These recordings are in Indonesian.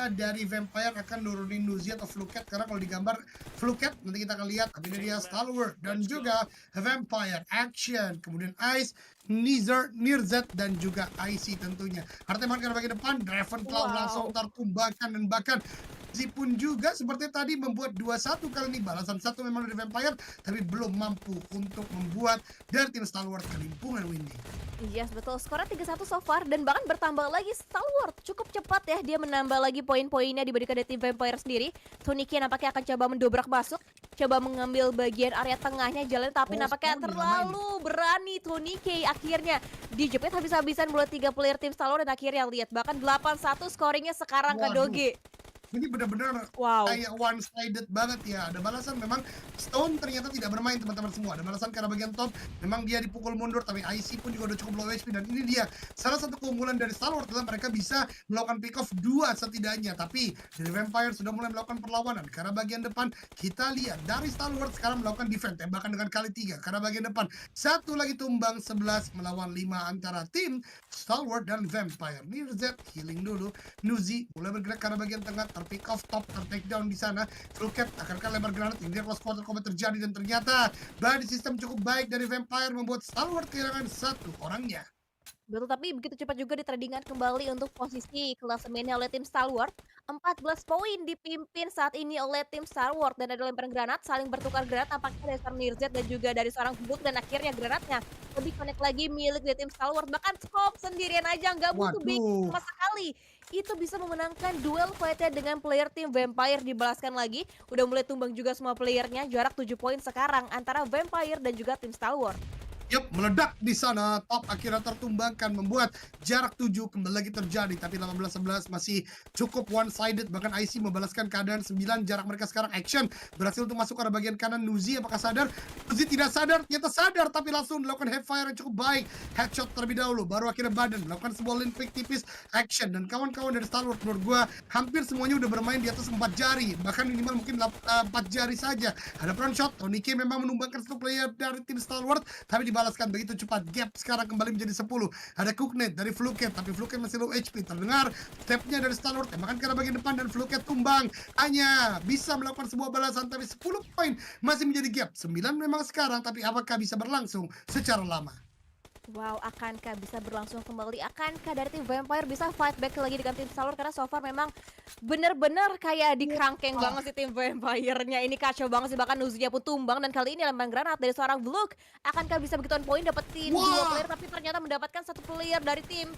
dari Vampire akan nurunin Nuzi atau Fluket, karena kalau digambar Fluket nanti kita akan lihat, tapi ini dia Stalwart dan juga Vampire Action, kemudian Ice, Nirzet dan juga IC tentunya. Artinya karena bagian depan Dravenclaw langsung tertumbangkan, dan bahkan pun juga seperti tadi membuat 2-1 kali ini. Balasan satu memang dari Vampire, tapi belum mampu untuk membuat dari tim Stalwart kelimpungan Windy. Yes, betul. Skornya 3-1 so far dan bahkan bertambah lagi Stalwart. Cukup cepat ya dia menambah lagi poin-poinnya dibandingkan dari tim Vampire sendiri. Tuniki nampaknya akan coba mendobrak masuk, coba mengambil bagian area tengahnya jalan, tapi nampaknya terlalu berani Tuniki. Akhirnya dijepit habis-habisan mulai 3 player tim Stalwart dan akhirnya lihat bahkan 8-1 scoringnya sekarang ke Doge. Ini benar-benar kayak one sided banget ya. Ada balasan memang Stone ternyata tidak bermain teman-teman semua. Ada balasan karena bagian top memang dia dipukul mundur, tapi IC pun juga udah cukup low HP, dan ini dia salah satu keunggulan dari Stalwart adalah mereka bisa melakukan pick off 2 setidaknya. Tapi dari Vampire sudah mulai melakukan perlawanan karena bagian depan kita lihat dari Stalwart sekarang melakukan defense tembakan dengan kali 3 karena bagian depan satu lagi tumbang 11 melawan 5 antara tim Stalwart dan Vampire. Nirzet healing dulu, Nuzi mulai bergerak karena bagian tengah, pick off top, take down di sana. Fluket akankah lebar granat, ini close quarter combat terjadi, dan ternyata body system cukup baik dari Vampire membuat Stalwart kehilangan satu orangnya. Betul, tapi begitu cepat juga ditradingkan kembali untuk posisi klasemennya oleh tim Stalwart. 14 poin dipimpin saat ini oleh tim Stalwart dan ada lemparan granat, saling bertukar granat apakah dari seorang Nirzet dan juga dari seorang Brook, dan akhirnya granatnya lebih connect lagi milik dari tim Stalwart. Bahkan Scope sendirian aja nggak butuh backing sama sekali. Itu bisa memenangkan duel fight-nya dengan player tim Vampire. Dibalaskan lagi, udah mulai tumbang juga semua playernya. Jarak 7 poin sekarang antara Vampire dan juga tim Stalwart. Yup, meledak di sana, top akhirnya tertumbangkan membuat jarak 7 kembali lagi terjadi, tapi 18-11 masih cukup one sided. Bahkan IC membalaskan keadaan 9, jarak mereka sekarang Action berhasil untuk masuk ke arah bagian kanan. Nuzi apakah sadar? Nuzi tidak sadar, ternyata sadar, tapi langsung melakukan headfire yang cukup baik, headshot terlebih dahulu, baru akhirnya badan melakukan sebuah lane pick tipis. Action dan kawan-kawan dari Stalwart menurut gua hampir semuanya udah bermain di atas 4 jari, bahkan minimal mungkin 4 jari saja. Ada front shot, Toniki memang menumbangkan satu player dari tim Stalwart, tapi dibalaskan begitu cepat. Gap sekarang kembali menjadi 10. Ada Cooknet dari Fluket, tapi Fluket masih low HP. Terdengar stepnya dari Stalwart, tembakan ke arah bagian depan dan Fluket tumbang. Hanya bisa melakukan sebuah balasan, tapi 10 poin masih menjadi gap. 9 memang sekarang, tapi apakah bisa berlangsung secara lama? Wow, akankah bisa berlangsung kembali? Akankah dari tim Vampire bisa fight back lagi dengan tim Stalwart? Karena so far memang bener-bener kayak dikerangkeng banget sih tim Vampire-nya. Ini kacau banget sih, bahkan Nuzinya pun tumbang. Dan kali ini lemparan granat dari seorang Vlug. Akankah bisa begituan poin dapetin 2 player, tapi ternyata mendapatkan 1 player dari tim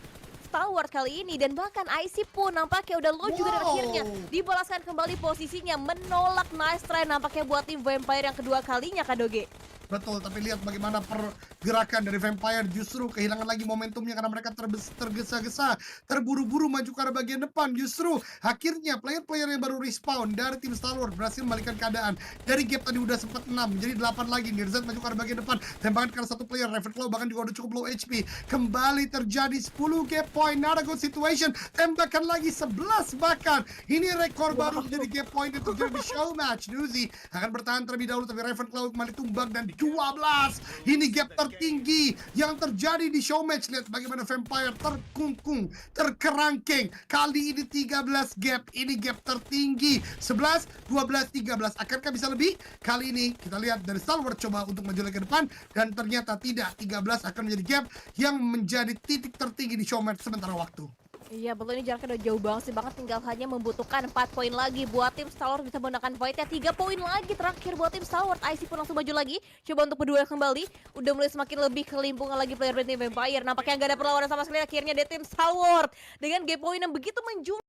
Stalwart kali ini. Dan bahkan IC pun nampaknya udah low juga, dan akhirnya dibalaskan kembali posisinya, menolak nice try nampaknya buat tim Vampire yang kedua kalinya, Kak Doge. Betul, tapi lihat bagaimana pergerakan dari Vampire justru kehilangan lagi momentumnya karena mereka tergesa-gesa, terburu-buru maju ke arah bagian depan. Justru akhirnya player-player yang baru respawn dari tim Stalwart berhasil membalikkan keadaan. Dari gap tadi udah sempat 6 menjadi 8 lagi. Nirzet maju ke arah bagian depan, tembakan ke arah satu player. Ravenclaw bahkan juga udah cukup low HP. Kembali terjadi 10 gap point, not a good situation. Tembakan lagi 11 bahkan. Ini rekor baru menjadi gap point yang terjadi di show match. Nuzi akan bertahan terlebih dahulu, tapi Ravenclaw kembali tumbang dan 12. Ini gap tertinggi yang terjadi di show match. Lihat bagaimana Vampire terkungkung, terkerangkeng. Kali ini 13 gap. Ini gap tertinggi. 11, 12, 13. Akankah bisa lebih? Kali ini kita lihat dari Stalwart coba untuk maju lagi ke depan, dan ternyata tidak. 13 akan menjadi gap yang menjadi titik tertinggi di show match sementara waktu. Iya betul, ini jaraknya udah jauh banget sih, banget tinggal hanya membutuhkan 4 poin lagi buat tim Stalwart bisa menggunakan fight-nya. 3 poin lagi terakhir buat tim Stalwart. IC pun langsung maju lagi, coba untuk berdua kembali. Udah mulai semakin lebih kelimpungan lagi player dari tim Vampire. Nampaknya nggak ada perlawanan sama sekali akhirnya dari tim Stalwart dengan game point yang begitu menjual.